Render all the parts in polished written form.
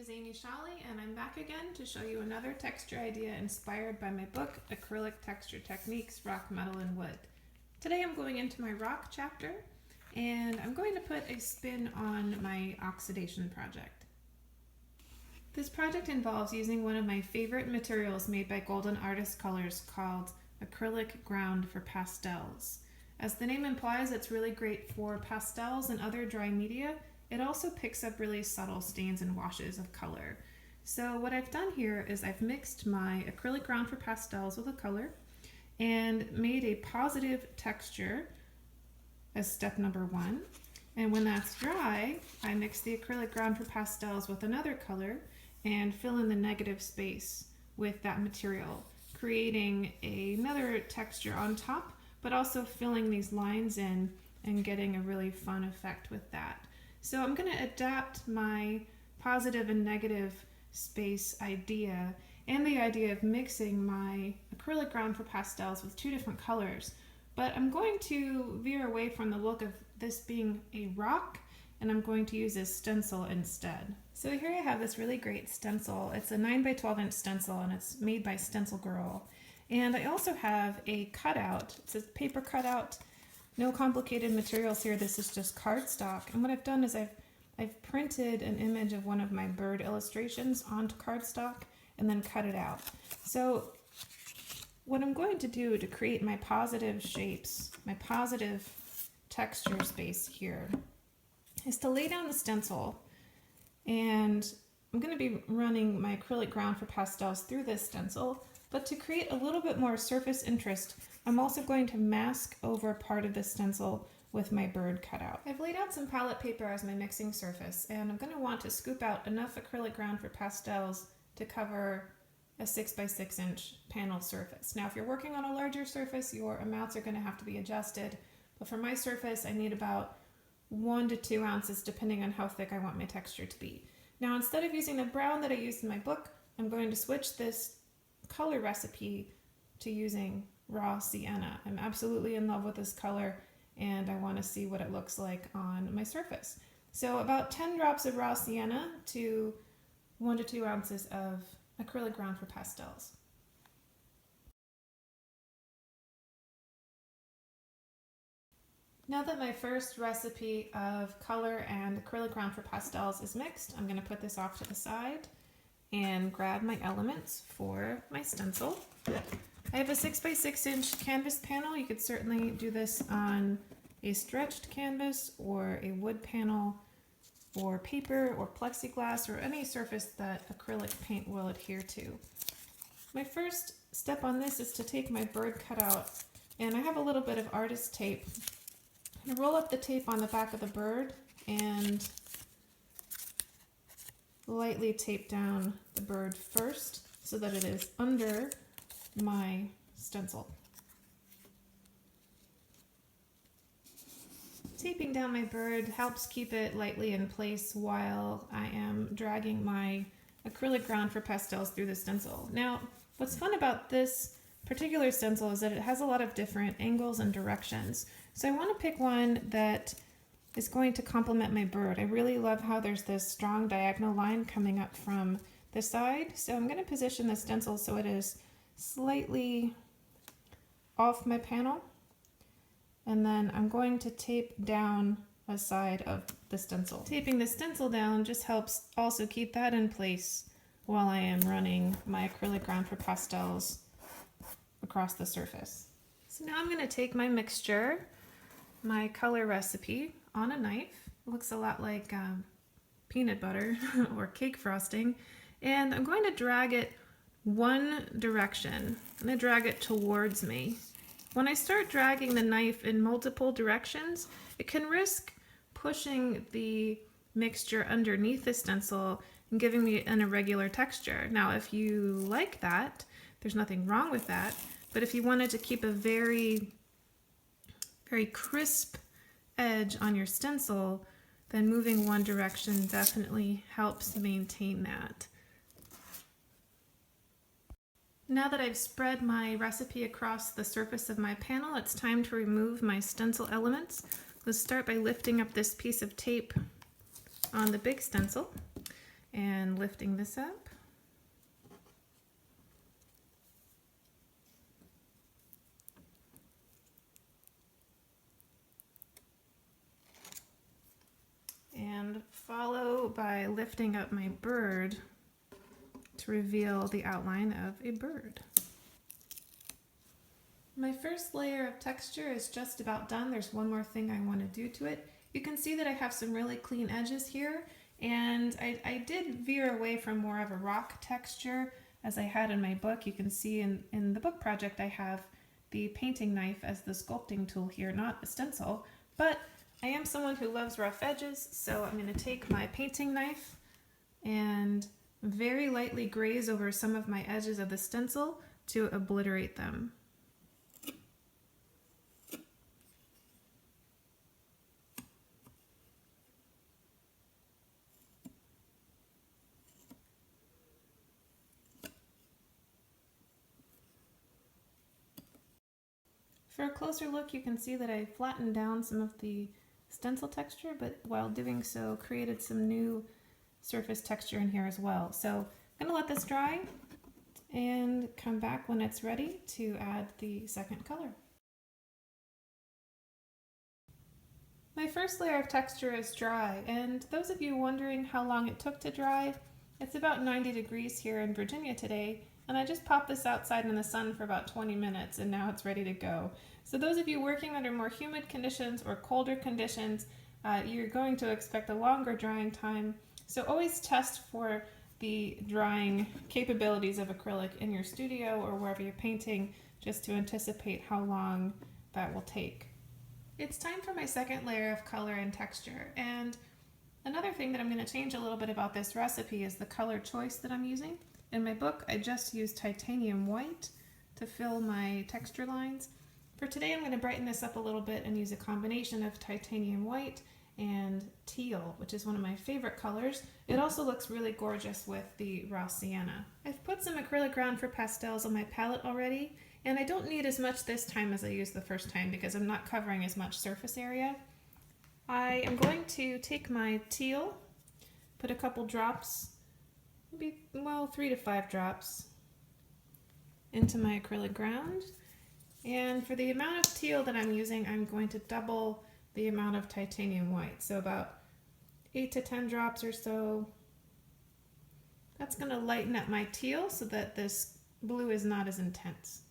is Amy Shawley, and I'm back again to show you another texture idea inspired by my book, Acrylic Texture Techniques, Rock, Metal, and Wood. Today I'm going into my rock chapter, and I'm going to put a spin on my oxidation project. This project involves using one of my favorite materials made by Golden Artist Colors called acrylic ground for pastels. As the name implies, it's really great for pastels and other dry media. It also picks up really subtle stains and washes of color. So what I've done here is I've mixed my acrylic ground for pastels with a color and made a positive texture as step number one. And when that's dry, I mix the acrylic ground for pastels with another color and fill in the negative space with that material, creating another texture on top, but also filling these lines in and getting a really fun effect with that. So I'm going to adapt my positive and negative space idea and the idea of mixing my acrylic ground for pastels with two different colors. But I'm going to veer away from the look of this being a rock, and I'm going to use a stencil instead. So here I have this really great stencil. It's a 9 by 12 inch stencil, and it's made by StencilGirl. And I also have a cutout. It's a paper cutout. No complicated materials here. This is just cardstock. And what I've done is I've printed an image of one of my bird illustrations onto cardstock and then cut it out. So what I'm going to do to create my positive shapes, my positive texture space here, is to lay down the stencil, and I'm going to be running my acrylic ground for pastels through this stencil, but to create a little bit more surface interest, I'm also going to mask over part of the stencil with my bird cutout. I've laid out some palette paper as my mixing surface, and I'm going to want to scoop out enough acrylic ground for pastels to cover a 6 by 6 inch panel surface. Now if you're working on a larger surface, your amounts are going to have to be adjusted, but for my surface I need about 1 to 2 ounces depending on how thick I want my texture to be. Now instead of using the brown that I used in my book, I'm going to switch this color recipe to using raw sienna. I'm absolutely in love with this color, and I want to see what it looks like on my surface. So about 10 drops of raw sienna to 1 to 2 ounces of acrylic ground for pastels. Now that my first recipe of color and acrylic ground for pastels is mixed, I'm going to put this off to the side and grab my elements for my stencil. I have a 6 by 6 inch canvas panel. You could certainly do this on a stretched canvas or a wood panel or paper or plexiglass or any surface that acrylic paint will adhere to. My first step on this is to take my bird cutout, and I have a little bit of artist tape. I'm going to roll up the tape on the back of the bird and lightly tape down the bird first so that it is under my stencil. Taping down my bird helps keep it lightly in place while I am dragging my acrylic ground for pastels through the stencil. Now, what's fun about this particular stencil is that it has a lot of different angles and directions. So I want to pick one that is going to complement my bird. I really love how there's this strong diagonal line coming up from the side. So I'm going to position the stencil so it is slightly off my panel, and then I'm going to tape down a side of the stencil. Taping the stencil down just helps also keep that in place while I am running my acrylic ground for pastels across the surface. So now I'm going to take my mixture, my color recipe, on a knife. It looks a lot like peanut butter or cake frosting, and I'm going to drag it one direction. I'm going to drag it towards me. When I start dragging the knife in multiple directions, it can risk pushing the mixture underneath the stencil and giving me an irregular texture. Now, if you like that, there's nothing wrong with that, but if you wanted to keep a very, very crisp edge on your stencil, then moving one direction definitely helps maintain that. Now that I've spread my recipe across the surface of my panel, it's time to remove my stencil elements. Let's start by lifting up this piece of tape on the big stencil. and lifting this up. And follow by lifting up my bird to reveal the outline of a bird. My first layer of texture is just about done. There's one more thing I want to do to it. You can see that I have some really clean edges here, and I did veer away from more of a rock texture as I had in my book. You can see in the book project I have the painting knife as the sculpting tool here, not a stencil, but I am someone who loves rough edges, so I'm going to take my painting knife and very lightly graze over some of my edges of the stencil to obliterate them. For a closer look, you can see that I flattened down some of the stencil texture, but while doing so created some new surface texture in here as well. So I'm going to let this dry and come back when it's ready to add the second color. My first layer of texture is dry, and those of you wondering how long it took to dry, it's about 90 degrees here in Virginia today, and I just popped this outside in the sun for about 20 minutes and now it's ready to go. So those of you working under more humid conditions or colder conditions, you're going to expect a longer drying time. So always test for the drying capabilities of acrylic in your studio or wherever you're painting, just to anticipate how long that will take. It's time for my second layer of color and texture. And another thing that I'm going to change a little bit about this recipe is the color choice that I'm using. In my book, I just used titanium white to fill my texture lines. For today, I'm going to brighten this up a little bit and use a combination of titanium white and teal, which is one of my favorite colors. It also looks really gorgeous with the raw sienna. I've put some acrylic ground for pastels on my palette already, and I don't need as much this time as I used the first time because I'm not covering as much surface area. I am going to take my teal, put a couple drops, maybe, well, 3 to 5 drops into my acrylic ground. And for the amount of teal that I'm using, I'm going to double the amount of titanium white. So about 8 to 10 drops or so. That's going to lighten up my teal so that this blue is not as intense.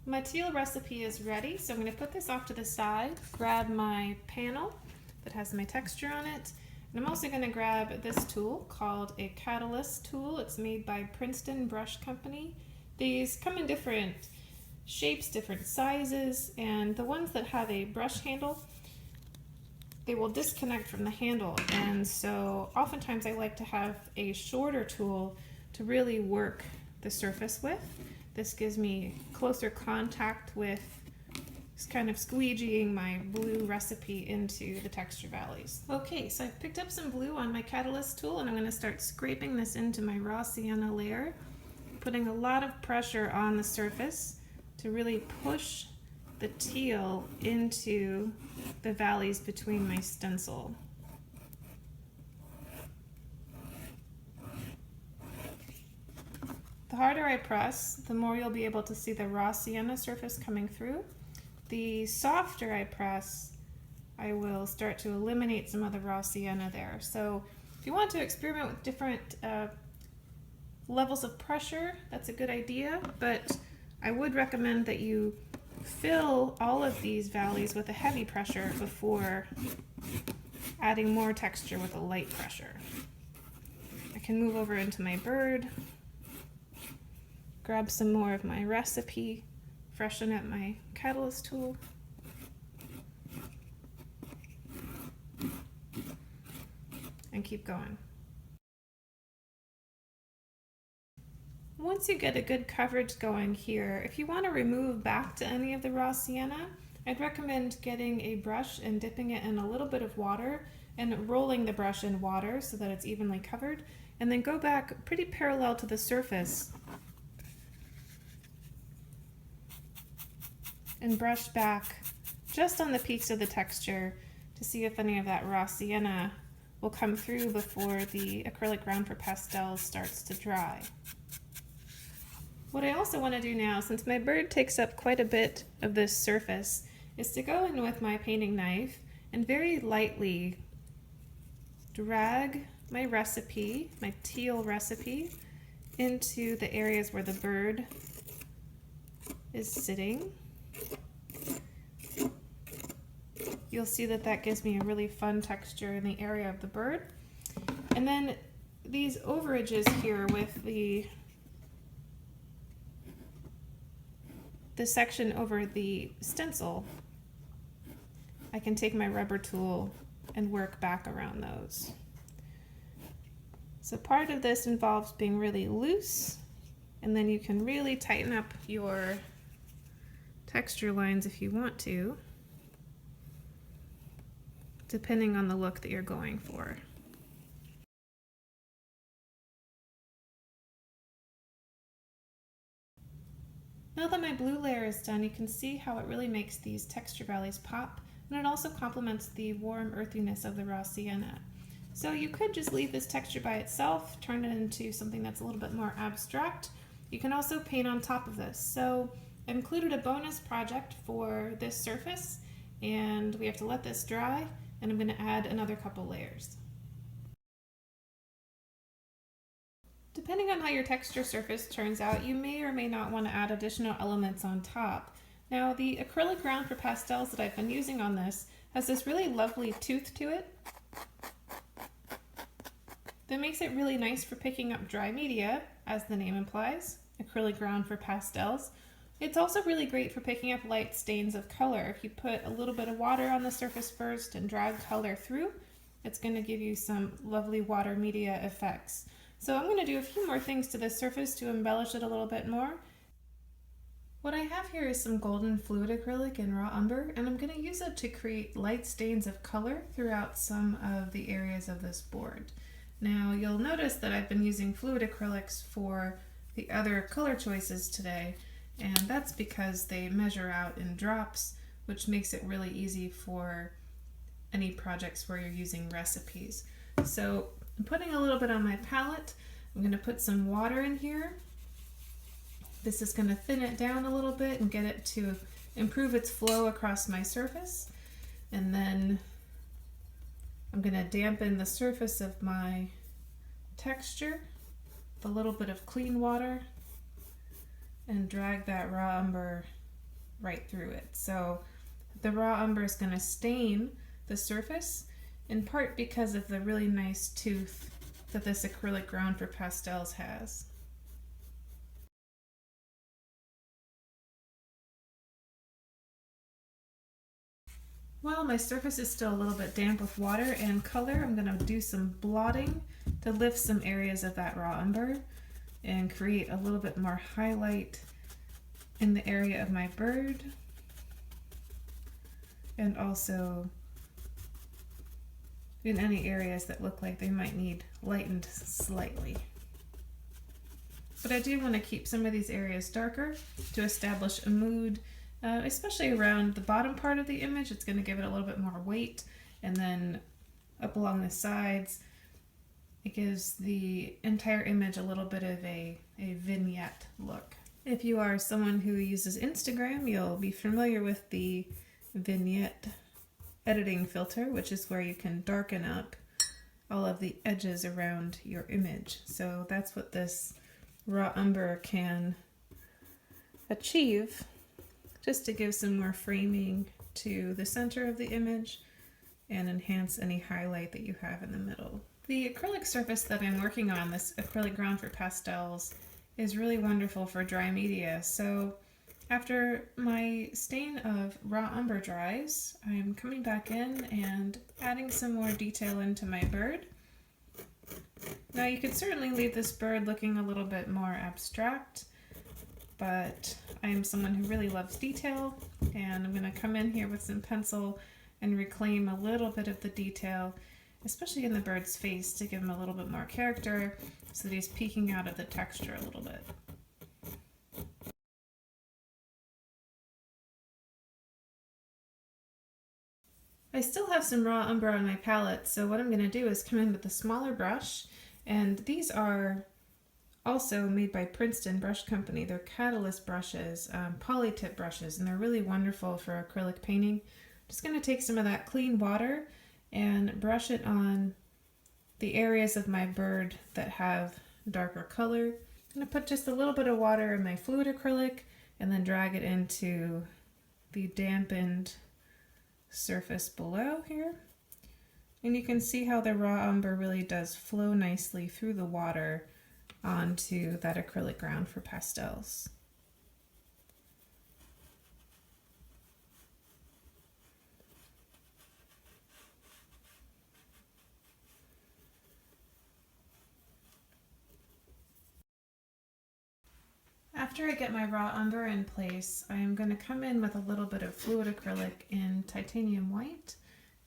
My teal recipe is ready, so I'm going to put this off to the side, grab my panel that has my texture on it, and I'm also going to grab this tool called a catalyst tool. It's made by Princeton Brush Company. These come in different shapes, different sizes, and the ones that have a brush handle, they will disconnect from the handle, and so oftentimes I like to have a shorter tool to really work the surface with. This gives me closer contact with just kind of squeegeeing my blue recipe into the texture valleys. Okay, so I've picked up some blue on my catalyst tool and I'm going to start scraping this into my raw sienna layer, putting a lot of pressure on the surface to really push the teal into the valleys between my stencil. The harder I press, the more you'll be able to see the raw sienna surface coming through. The softer I press, I will start to eliminate some of the raw sienna there. So if you want to experiment with different levels of pressure, that's a good idea, but I would recommend that you fill all of these valleys with a heavy pressure before adding more texture with a light pressure. I can move over into my bird, grab some more of my recipe, freshen up my catalyst tool, and keep going. Once you get a good coverage going here, if you want to remove back to any of the raw sienna, I'd recommend getting a brush and dipping it in a little bit of water and rolling the brush in water so that it's evenly covered, and then go back pretty parallel to the surface and brush back just on the peaks of the texture to see if any of that raw sienna will come through before the acrylic ground for pastels starts to dry. What I also want to do now, since my bird takes up quite a bit of this surface, is to go in with my painting knife and very lightly drag my recipe, my teal recipe, into the areas where the bird is sitting. You'll see that that gives me a really fun texture in the area of the bird. And then these overages here with the section over the stencil, I can take my rubber tool and work back around those. So part of this involves being really loose, and then you can really tighten up your texture lines if you want to, depending on the look that you're going for. Now that my blue layer is done, you can see how it really makes these texture valleys pop, and it also complements the warm earthiness of the raw sienna. So you could just leave this texture by itself, turn it into something that's a little bit more abstract. You can also paint on top of this. So I've included a bonus project for this surface, and we have to let this dry, and I'm going to add another couple layers. Depending on how your texture surface turns out, you may or may not want to add additional elements on top. Now, the acrylic ground for pastels that I've been using on this has this really lovely tooth to it that makes it really nice for picking up dry media, as the name implies, acrylic ground for pastels. It's also really great for picking up light stains of color. If you put a little bit of water on the surface first and drag color through, it's going to give you some lovely water media effects. So I'm going to do a few more things to this surface to embellish it a little bit more. What I have here is some golden fluid acrylic in raw umber, and I'm going to use it to create light stains of color throughout some of the areas of this board. Now you'll notice that I've been using fluid acrylics for the other color choices today, and that's because they measure out in drops, which makes it really easy for any projects where you're using recipes. So I'm putting a little bit on my palette. I'm going to put some water in here. This is going to thin it down a little bit and get it to improve its flow across my surface. And then I'm going to dampen the surface of my texture with a little bit of clean water and drag that raw umber right through it. So the raw umber is going to stain the surface, in part because of the really nice tooth that this acrylic ground for pastels has. While my surface is still a little bit damp with water and color, I'm going to do some blotting to lift some areas of that raw umber and create a little bit more highlight in the area of my bird, and also in any areas that look like they might need lightened slightly. But I do want to keep some of these areas darker to establish a mood, especially around the bottom part of the image. It's going to give it a little bit more weight, and then up along the sides it gives the entire image a little bit of a vignette look. If you are someone who uses Instagram, you'll be familiar with the vignette editing filter, which is where you can darken up all of the edges around your image. So that's what this raw umber can achieve, just to give some more framing to the center of the image and enhance any highlight that you have in the middle. The acrylic surface that I'm working on, this acrylic ground for pastels, is really wonderful for dry media. So after my stain of raw umber dries, I'm coming back in and adding some more detail into my bird. Now you could certainly leave this bird looking a little bit more abstract, but I am someone who really loves detail, and I'm going to come in here with some pencil and reclaim a little bit of the detail, especially in the bird's face, to give him a little bit more character so that he's peeking out of the texture a little bit. I still have some raw umber on my palette, so what I'm going to do is come in with a smaller brush, and these are also made by Princeton Brush Company. They're Catalyst brushes, polytip brushes, and they're really wonderful for acrylic painting. I'm just going to take some of that clean water and brush it on the areas of my bird that have darker color. I'm going to put just a little bit of water in my fluid acrylic and then drag it into the dampened surface below here. And you can see how the raw umber really does flow nicely through the water onto that acrylic ground for pastels. After I get my raw umber in place, I'm going to come in with a little bit of fluid acrylic in titanium white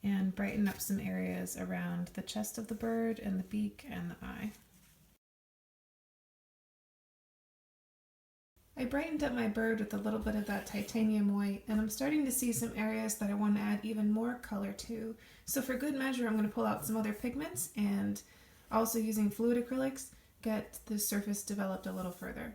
and brighten up some areas around the chest of the bird and the beak and the eye. I brightened up my bird with a little bit of that titanium white, and I'm starting to see some areas that I want to add even more color to. So for good measure, I'm going to pull out some other pigments and also using fluid acrylics, get the surface developed a little further.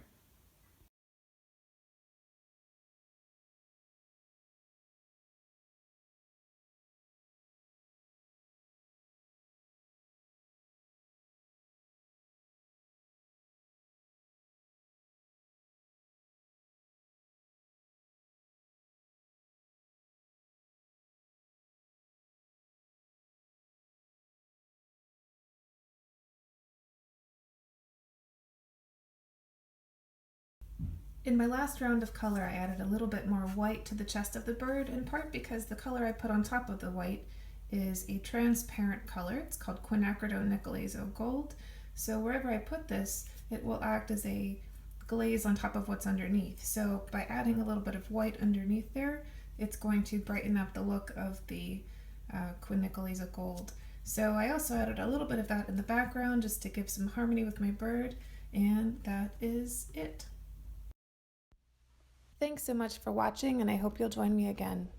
In my last round of color, I added a little bit more white to the chest of the bird, in part because the color I put on top of the white is a transparent color. It's called quinacridone nickel azo gold. So wherever I put this, it will act as a glaze on top of what's underneath. So by adding a little bit of white underneath there, it's going to brighten up the look of the nickel azo gold. So I also added a little bit of that in the background just to give some harmony with my bird, and that is it. Thanks so much for watching, and I hope you'll join me again.